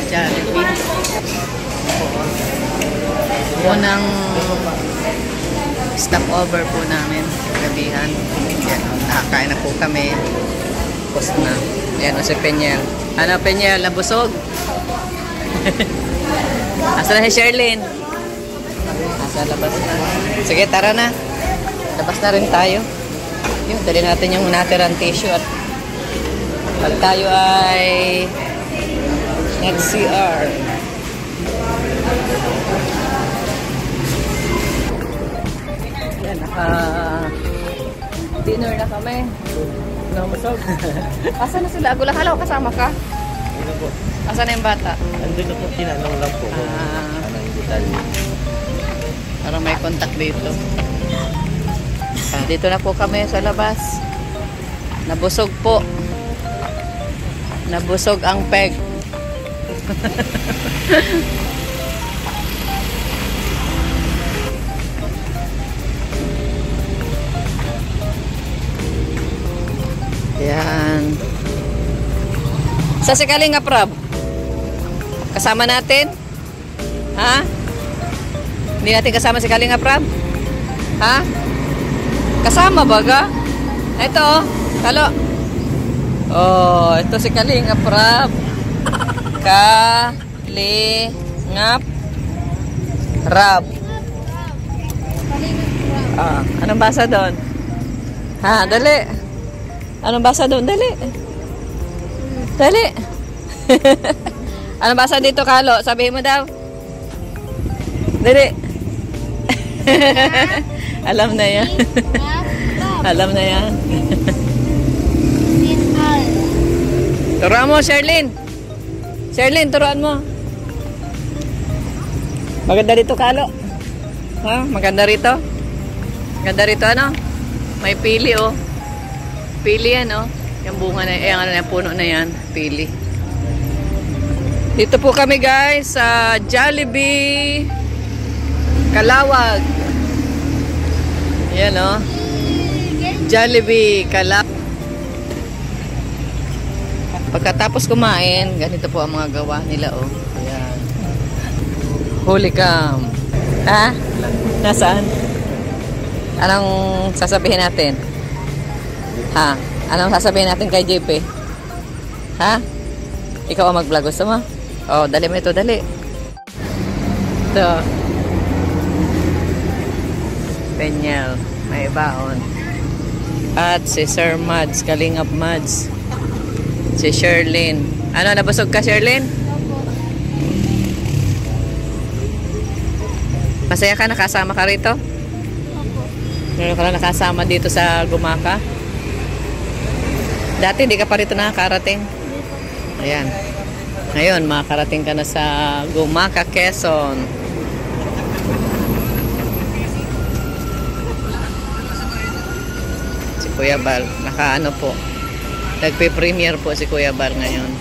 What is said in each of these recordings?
Jollibee. Unang stopover po namin. Gabihan. Yan, nakakain na po kami. Tapos na. Yan o si Peñel. Ano Peñel? Nabusog? Asa na si Sherlyn? Asa labas na. Sige, tara na. Labas na rin tayo. Yun, dali natin yung natirang tissue at pag tayo ay nag-CR. Yan, naka-dinner na kami. Namusog. Asa na sila? Agula ka lang, kasama ka? Ano po? Asa na yung bata? Andun na po, tinanong lang po. Anong detalye? Para may contact dito. Dito na po kami sa labas. Nabusog po. Nabusog ang peg. Yan. Sa Kalinga Prab. Kasama natin? Ha? Hindi natin kasama si Kalinga Prab? Ha? Kasama ba ka? Ito oh. Kalo. Oh, ito si Kalinga Prab. Kalingap Rab. Ah, anong basa doon? Ha, dali. Anong basa doon? Dali. Dali. Anong basa dito, Kalo? Sabihin mo daw. Dali. Alam na yan. Alam na yan. Turuan mo, Sherlyn. Sherlyn, turuan mo. Maganda rito, Kalo. Ha? Maganda rito. Maganda rito, ano? May pili, oh. Pili yan, oh. Yung bunga na yan, ano, yung puno na yan. Pili. Dito po kami, guys, sa Jollibee Calawag. Yan, oh. Jollibee Calawag. Pagkatapos kumain, ganito po ang mga gawa nila, oh. Ayan. Holy cam. Ha? Nasaan? Anong sasabihin natin? Ha? Anong sasabihin natin kay JP? Ha? Ikaw ang mag-vlog. Gusto mo? Oh, dali mo ito, dali. Ito. Peñel. May baon. At si Sir Mads. Kalingap Mads. Si Sherlyn. Ano, nabusog ka, Sherlyn? Masaya ka? Nakasama ka rito? Meron ka lang nakasama dito sa Gumaka? Dati hindi ka pa rito nakakarating. Ayan. Ngayon, makakarating ka na sa Gumaka, Quezon. Si Kuya Bal, nakaano po. Nagpe-premiere po si Kuya Bal ngayon.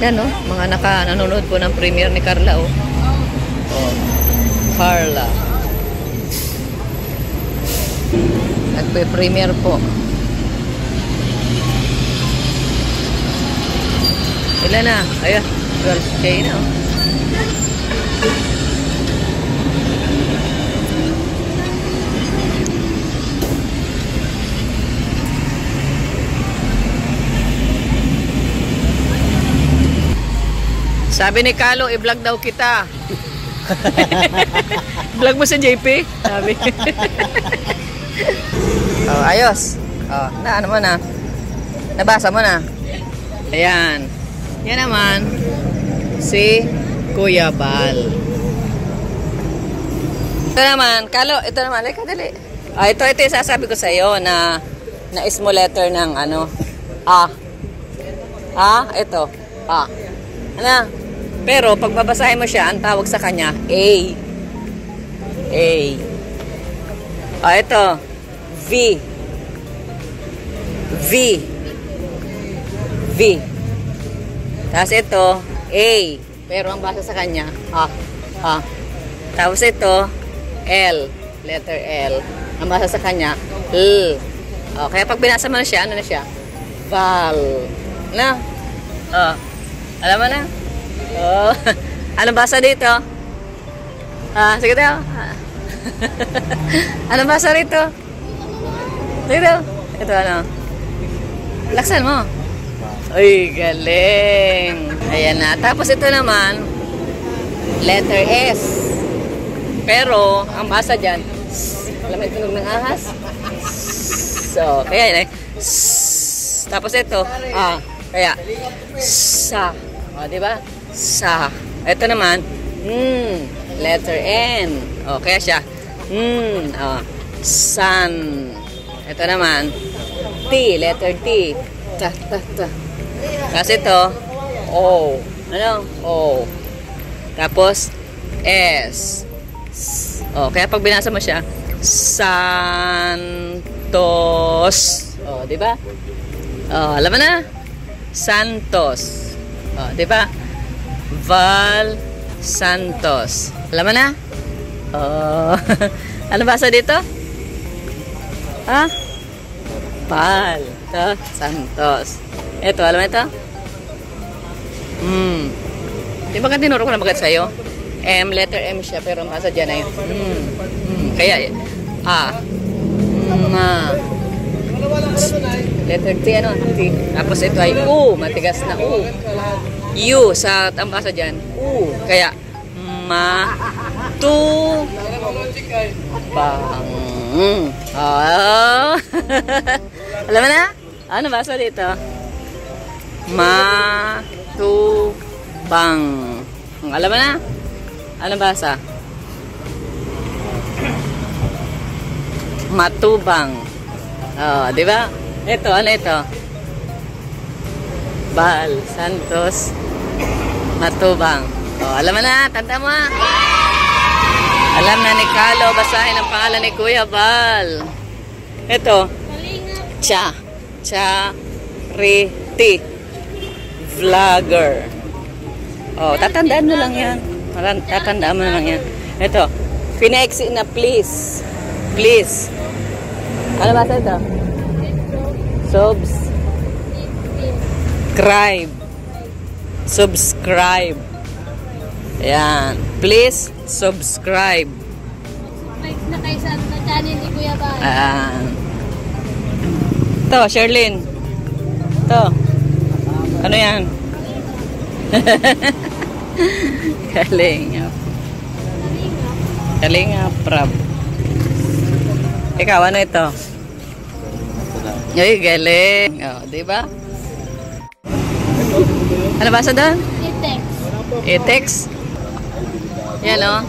Yan, oh. Mga nanonood po ng premiere ni Carla, oh. Oh. Carla. Nagpe-premiere po. Ilan na? Ayun. 12K na, oh. Sabi ni Kalo, i-vlog daw kita. Vlog mo si JP? Sabi. Oh, ayos. Oh, na ano mo na? Nabasa mo na? Ayan. Yan naman si Kuya Bal. Ito naman, Kalo, ito naman, like, dali. Ah, ito yung sasabi ko sa iyo na small letter ng ano. A. A, ito. A. Ano? Pero pag babasahin mo siya, ang tawag sa kanya A. A. Ah, ito. V. V. V. Tapos ito, A. Pero ang basa sa kanya, A. A. Tapos ito, L. Letter L. Ang basa sa kanya, L. O, kaya pag binasa mo na siya, ano na siya? Val. Ano? Oh. Alam mo na? Oh. Anong basa dito? Sige daw. Anong basa rito? Sige daw. Ito ano? Laksan mo. Uy, galing. Ayan na. Tapos ito naman, letter S. Pero, ang basa dyan, alam mo yung tunog ng ahas? So, kaya yun eh. Tapos ito, kaya, sa. O, diba? Sa. Ito naman, letter N. O, kaya siya, sun. Ito naman, T, letter T. Ta. Kasi ito, O. Ano? O. Tapos, S. O, kaya pag binasa mo siya, Santos. O, di ba? O, alam mo na? Santos. O, di ba? Val Santos. Alam mo na? O, ano basa dito? Ha? Val Santos. Ito, alam mo ito? Di ba ka tinuro ko na bagay sa'yo? M, letter M siya, pero ang basa dyan ay kaya, letter T, ano? T. Tapos ito ay U, matigas na U. U, sa ang basa dyan, U. Kaya, tu, bang. Alam mo na? Ano basa dito? Tu, bang. Alam mo na? Ano basa? Matubang. Oh, di ba? Ito, ano ito? Val Santos Matubang. Oh, alam mo na, tanda mo. Alam na ni Carlo, basahin ang pangalan ni Kuya Val. Ito. Charity Vlogger. Oh, tatandaan mo lang yan. Tatandaan mo lang yan. Ito. Pinexi na please. Please. Ano ba ito? Subscribe. Ayan. Please subscribe. Subscribe na kayo sa channel ni Kuya Val. Ayan. Ito, Sherlyn. Ito. Ano yan? Kalingap Prab. Ikaw, ano ito? Ay, galing. Oh, di ba? Ano basa doon? E-text. Yan, oh.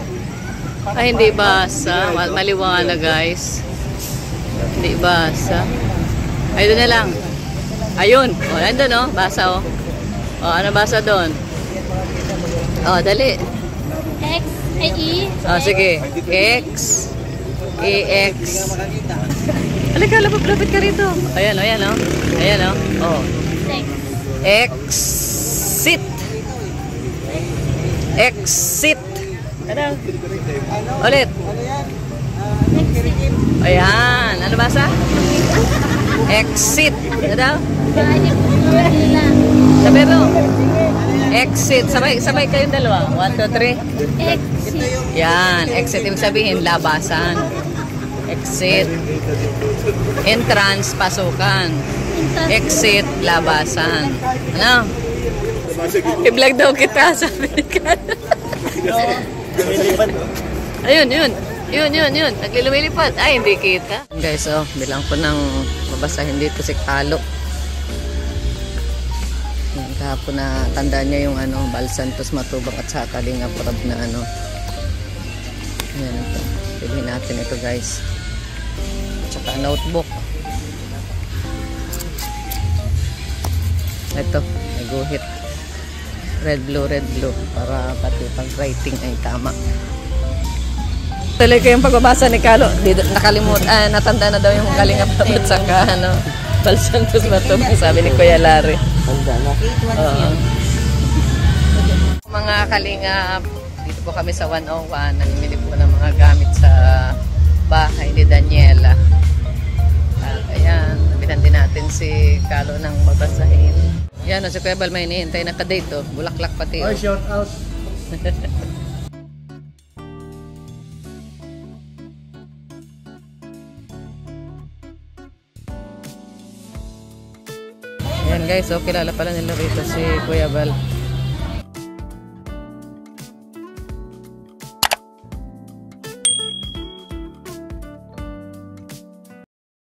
Ay, hindi basa. Maliwanag, guys. Hindi basa. Ay, doon na lang. Ayun. Oh, nandun, oh. Basa, oh. Oh, ano basa doon? Oh, dali. X, ay E. Oh, sige. X. EX. Halika, lapit ka rito. Ayan, ayan, oh. Ayan, oh. Oh. Exit. Exit. Ano? Ulit. Ayan. Ano basa? Exit. Ano? Sabi mo. Exit. Sabay kayong dalawa. 1, 2, 3. Exit. Yan. Exit. Ibig sabihin, labasan. Exit. Entrance, pasukan. Exit, labasan. Ano? I-vlog daw kita, sabi ni Carlo. Ayun. Naglilumilipad. Ay, hindi kita. Guys, oh, bilang ko nang mabasahin dito si Carlo. Yan, kahapon na tandaan niya yung ano, Val Santos Matubang at sa Kalingap Prab na ano. Ayan ito. Bilhin natin ito, guys. Tsaka notebook. Ito, may guhit. Red, blue. Para pati pag-writing ay tama. Tuloy ko yung pagbabasa ni Carlo. Natanda na daw yung Kalingap Prab at saka ano, Val Santos Matubang, sabi ni Kuya Larry. Tanda na. Mga Kalingap, dito po kami sa 101. Namimili po ng mga gamit sa bahay ni Daniela. Ayan, nabilan din natin si Carlo ng babasahin. Yan o, si Kuya Bal may hinihintay na kadate oh. Bulaklak pati oh. Oy, shout out. Yan guys, oh, kilala pala nila rito si Kuya Bal.